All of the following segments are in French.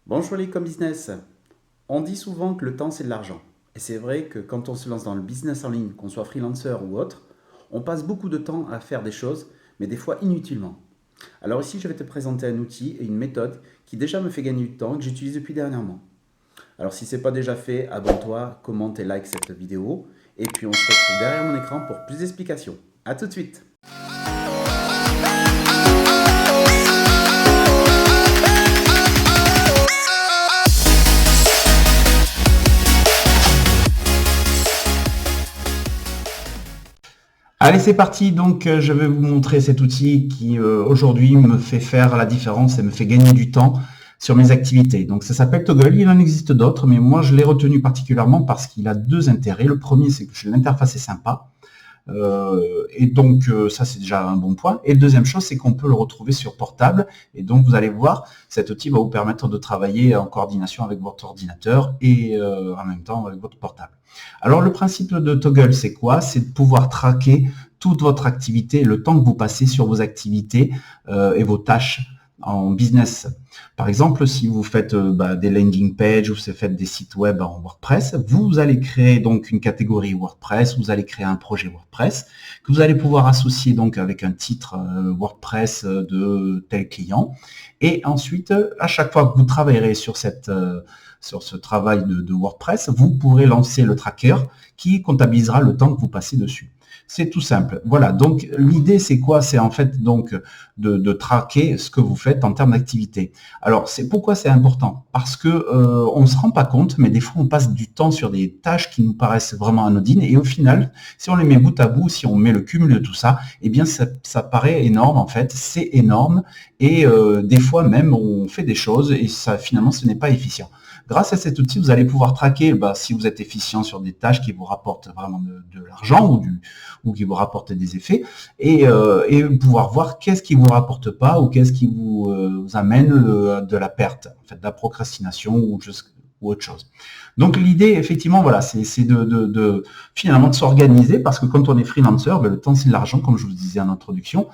Bonjour les business. On dit souvent que le temps c'est de l'argent. Et c'est vrai que quand on se lance dans le business en ligne, qu'on soit freelancer ou autre, on passe beaucoup de temps à faire des choses, mais des fois inutilement. Alors ici, je vais te présenter un outil et une méthode qui déjà me fait gagner du temps et que j'utilise depuis dernièrement. Alors si ce n'est pas déjà fait, abonne-toi, commente et like cette vidéo. Et puis on se retrouve derrière mon écran pour plus d'explications. A tout de suite. Allez, c'est parti. Donc, je vais vous montrer cet outil qui, aujourd'hui, me fait faire la différence et me fait gagner du temps sur mes activités. Donc, ça s'appelle Toggle. Il en existe d'autres, mais moi, je l'ai retenu particulièrement parce qu'il a deux intérêts. Le premier, c'est que l'interface est sympa. Et donc, ça, c'est déjà un bon point. Et la deuxième chose, c'est qu'on peut le retrouver sur portable. Et donc, vous allez voir, cet outil va vous permettre de travailler en coordination avec votre ordinateur et en même temps avec votre portable. Alors, le principe de Toggle, c'est quoi? C'est de pouvoir traquer toute votre activité, le temps que vous passez sur vos activités et vos tâches en business. Par exemple, si vous faites des landing pages ou si vous faites des sites web en WordPress, vous allez créer donc une catégorie WordPress, vous allez créer un projet WordPress que vous allez pouvoir associer donc avec un titre WordPress de tel client. Et ensuite, à chaque fois que vous travaillerez sur ce travail de WordPress, vous pourrez lancer le tracker qui comptabilisera le temps que vous passez dessus. C'est tout simple. Voilà, donc l'idée c'est quoi? C'est en fait donc de traquer ce que vous faites en termes d'activité. Alors pourquoi c'est important? Parce que on ne se rend pas compte, mais des fois on passe du temps sur des tâches qui nous paraissent vraiment anodines et au final, si on les met bout à bout, si on met le cumul de tout ça, eh bien ça paraît énorme en fait, c'est énorme et des fois même on fait des choses et ça finalement ce n'est pas efficient. Grâce à cet outil, vous allez pouvoir traquer si vous êtes efficient sur des tâches qui vous rapportent vraiment de l'argent ou qui vous rapportent des effets et pouvoir voir qu'est-ce qui vous rapporte pas ou qu'est-ce qui vous amène de la perte, en fait, de la procrastination ou autre chose. Donc l'idée, effectivement, voilà, c'est finalement de s'organiser parce que quand on est freelancer, le temps c'est de l'argent, comme je vous disais en introduction,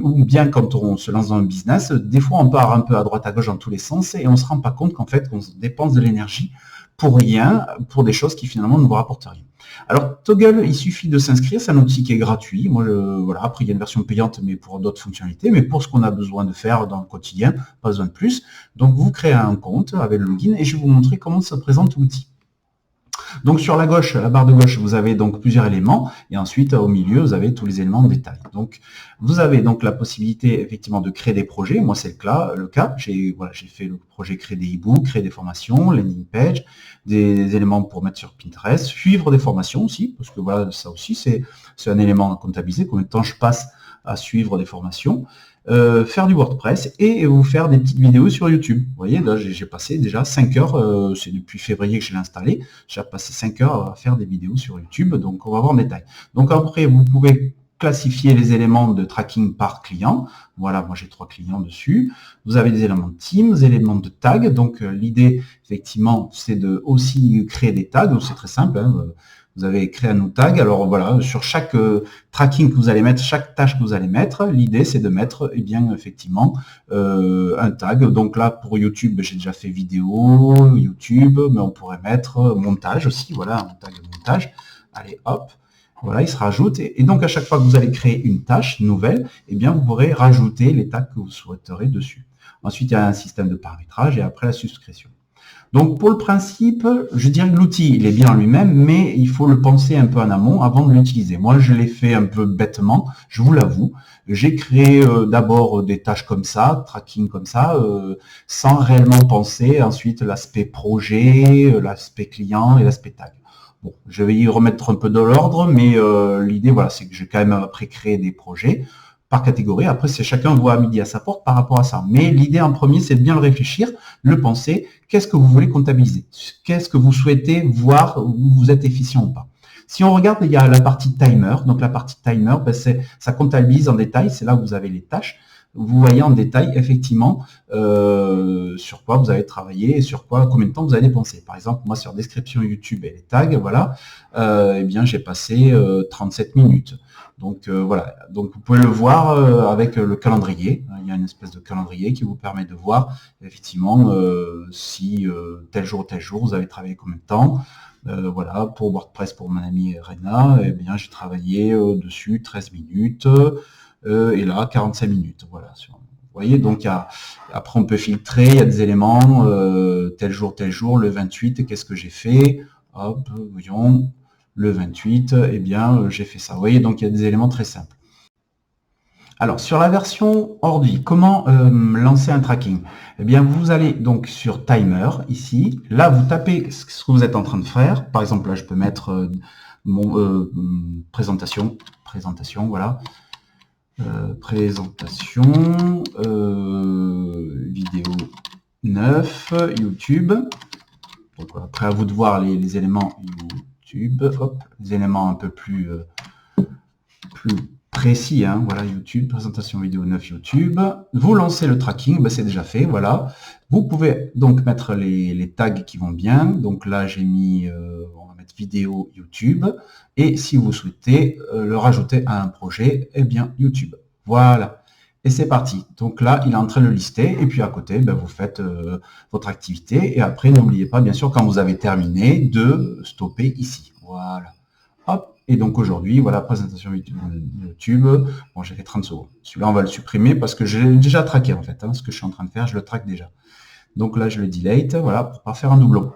ou bien quand on se lance dans un business, des fois on part un peu à droite à gauche dans tous les sens et on se rend pas compte qu'en fait on dépense de l'énergie pour rien, pour des choses qui finalement ne vous rapportent rien. Alors Toggle, il suffit de s'inscrire, c'est un outil qui est gratuit. Moi, voilà, après il y a une version payante, mais pour d'autres fonctionnalités, mais pour ce qu'on a besoin de faire dans le quotidien, pas besoin de plus. Donc vous créez un compte avec le login et je vais vous montrer comment se présente l'outil. Donc sur la gauche, la barre de gauche, vous avez donc plusieurs éléments et ensuite au milieu, vous avez tous les éléments en détail. Donc vous avez donc la possibilité effectivement de créer des projets. Moi, c'est le cas. J'ai fait le projet créer des e-books, créer des formations, landing page, des éléments pour mettre sur Pinterest, suivre des formations aussi, parce que voilà, ça aussi, c'est un élément à comptabiliser, combien de temps je passe à suivre des formations. Faire du WordPress et vous faire des petites vidéos sur YouTube. Vous voyez, là, j'ai passé déjà 5 heures, c'est depuis février que je l'ai installé, j'ai passé 5 heures à faire des vidéos sur YouTube, donc on va voir en détail. Donc après, vous pouvez classifier les éléments de tracking par client. Voilà, moi j'ai 3 clients dessus. Vous avez des éléments de team, des éléments de tag. Donc l'idée, effectivement, c'est de aussi créer des tags. Donc c'est très simple, hein. Vous avez créé un tag. Alors voilà, sur chaque tracking que vous allez mettre, chaque tâche que vous allez mettre, l'idée c'est de mettre, eh bien, effectivement, un tag. Donc là, pour YouTube, j'ai déjà fait vidéo, YouTube, mais on pourrait mettre montage aussi. Voilà, un tag montage. Allez, hop. Voilà, il se rajoute. Et donc, à chaque fois que vous allez créer une tâche nouvelle, eh bien, vous pourrez rajouter les tags que vous souhaiterez dessus. Ensuite, il y a un système de paramétrage et après la souscription. Donc pour le principe, je dirais que l'outil, il est bien en lui-même, mais il faut le penser un peu en amont avant de l'utiliser. Moi, je l'ai fait un peu bêtement, je vous l'avoue. J'ai créé d'abord des tâches comme ça, tracking comme ça, sans réellement penser ensuite l'aspect projet, l'aspect client et l'aspect tag. Bon, je vais y remettre un peu de l'ordre, mais l'idée, voilà, c'est que j'ai quand même après créé des projets par catégorie. Après, c'est chacun voit à midi à sa porte par rapport à ça. Mais l'idée en premier, c'est de bien le réfléchir, le penser. Qu'est-ce que vous voulez comptabiliser? Qu'est-ce que vous souhaitez voir où vous êtes efficient ou pas? Si on regarde, il y a la partie timer. Donc la partie timer, ça comptabilise en détail. C'est là où vous avez les tâches. Vous voyez en détail effectivement sur quoi vous avez travaillé et sur quoi, combien de temps vous avez dépensé. Par exemple, moi sur description YouTube et les tags, voilà, eh bien j'ai passé 37 minutes. Donc voilà, donc vous pouvez le voir avec le calendrier. Il y a une espèce de calendrier qui vous permet de voir effectivement si tel jour vous avez travaillé combien de temps. Voilà, pour WordPress, pour mon ami Rena, eh bien j'ai travaillé dessus 13 minutes et là 45 minutes. Voilà. Vous voyez, donc après on peut filtrer, il y a des éléments, tel jour, le 28, qu'est-ce que j'ai fait? Hop, voyons, le 28, eh bien j'ai fait ça. Vous voyez, donc il y a des éléments très simples. Alors, sur la version ordi, comment lancer un tracking? Eh bien, vous allez donc sur Timer, ici. Là, vous tapez ce que vous êtes en train de faire. Par exemple, là, je peux mettre mon présentation, voilà. Présentation, vidéo 9, YouTube. Donc, après, à vous de voir les éléments YouTube. Hop, les éléments un peu plus précis, hein, voilà, YouTube, présentation vidéo 9 YouTube. Vous lancez le tracking, ben, c'est déjà fait, voilà. Vous pouvez donc mettre les tags qui vont bien. Donc là, j'ai mis, on va mettre vidéo YouTube. Et si vous souhaitez le rajouter à un projet, eh bien, YouTube. Voilà. Et c'est parti. Donc là, il est en train de le lister. Et puis à côté, ben, vous faites votre activité. Et après, n'oubliez pas, bien sûr, quand vous avez terminé, de stopper ici. Voilà. Hop. Et donc aujourd'hui, voilà, présentation YouTube. Bon, j'ai fait 30 secondes. Celui-là, on va le supprimer parce que j'ai déjà traqué en fait. Hein, ce que je suis en train de faire, je le traque déjà. Donc là, je le delete, voilà, pour pas faire un doublon.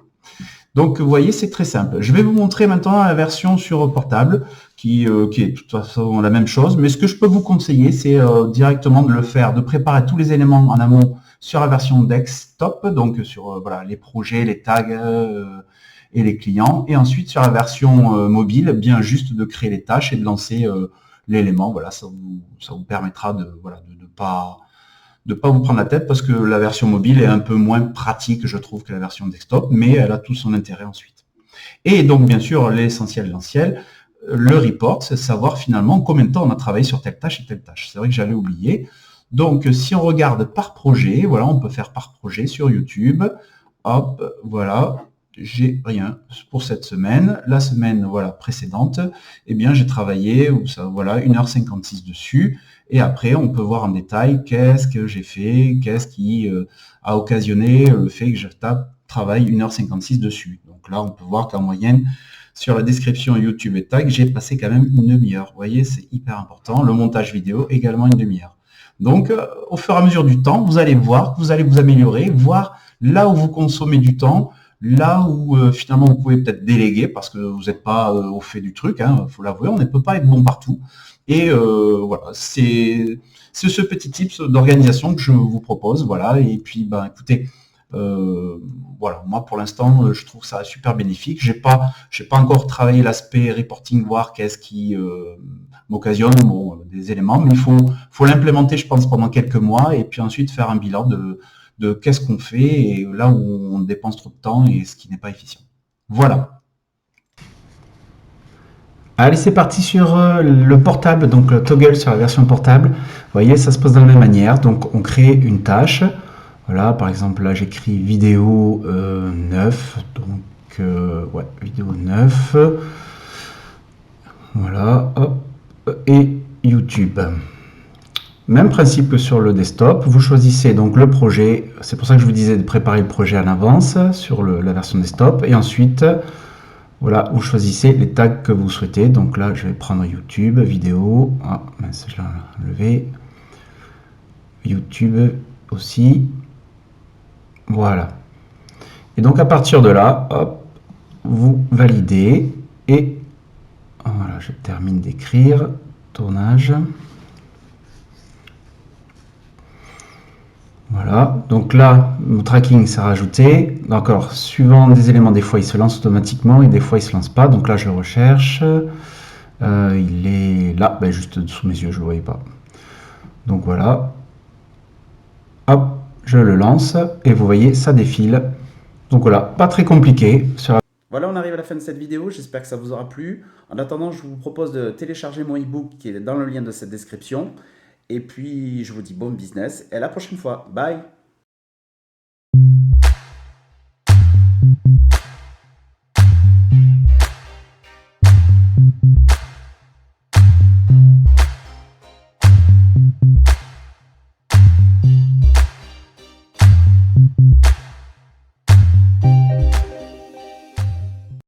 Donc, vous voyez, c'est très simple. Je vais vous montrer maintenant la version sur portable, qui est de toute façon la même chose. Mais ce que je peux vous conseiller, c'est directement de le faire, de préparer tous les éléments en amont sur la version desktop, donc sur voilà, les projets, les tags et les clients. Et ensuite, sur la version mobile, bien juste de créer les tâches et de lancer l'élément. Voilà, ça vous permettra de voilà, de pas vous prendre la tête parce que la version mobile est un peu moins pratique, je trouve, que la version desktop, mais elle a tout son intérêt ensuite. Et donc, bien sûr, l'essentiel, le report, c'est savoir finalement combien de temps on a travaillé sur telle tâche et telle tâche. C'est vrai que j'avais oublié. Donc, si on regarde par projet, voilà, on peut faire par projet sur YouTube. Hop, voilà, j'ai rien pour cette semaine. La semaine voilà, précédente, eh bien, j'ai travaillé voilà, 1h56 dessus. Et après, on peut voir en détail qu'est-ce que j'ai fait, qu'est-ce qui a occasionné le fait que je travaille 1h56 dessus. Donc là, on peut voir qu'en moyenne, sur la description YouTube et tag, j'ai passé quand même une demi-heure. Vous voyez, c'est hyper important. Le montage vidéo, également une demi-heure. Donc, au fur et à mesure du temps, vous allez voir que vous allez vous améliorer, voir là où vous consommez du temps, là où finalement vous pouvez peut-être déléguer parce que vous n'êtes pas au fait du truc, hein, faut l'avouer, on ne peut pas être bon partout. Et voilà, c'est ce petit tips d'organisation que je vous propose, voilà. Et puis, ben, écoutez, voilà, moi pour l'instant, je trouve ça super bénéfique. J'ai pas encore travaillé l'aspect reporting, voir qu'est-ce qui m'occasionne des éléments, mais il faut l'implémenter, je pense, pendant quelques mois, et puis ensuite faire un bilan de qu'est-ce qu'on fait et là où on dépense trop de temps et ce qui n'est pas efficient. Voilà. Allez, c'est parti sur le portable, donc le toggle sur la version portable. Vous voyez, ça se passe de la même manière. Donc, on crée une tâche. Voilà, par exemple, là, j'écris vidéo 9. Donc, ouais, vidéo 9. Voilà, hop. Et YouTube. Même principe que sur le desktop. Vous choisissez donc le projet. C'est pour ça que je vous disais de préparer le projet à l'avance sur la version desktop. Et ensuite, voilà, vous choisissez les tags que vous souhaitez. Donc là, je vais prendre YouTube, vidéo. Ah, mince, je l'ai enlevé. YouTube aussi. Voilà. Et donc à partir de là, hop, vous validez. Et voilà, je termine d'écrire. Tournage. Voilà, donc là, mon tracking s'est rajouté. D'accord, suivant des éléments, des fois il se lance automatiquement et des fois il se lance pas. Donc là, je recherche. Il est là, ben, juste sous mes yeux, je ne le voyais pas. Donc voilà. Hop, je le lance et vous voyez, ça défile. Donc voilà, pas très compliqué. Voilà, on arrive à la fin de cette vidéo, j'espère que ça vous aura plu. En attendant, je vous propose de télécharger mon e-book qui est dans le lien de cette description. Et puis, je vous dis bon business et à la prochaine fois. Bye!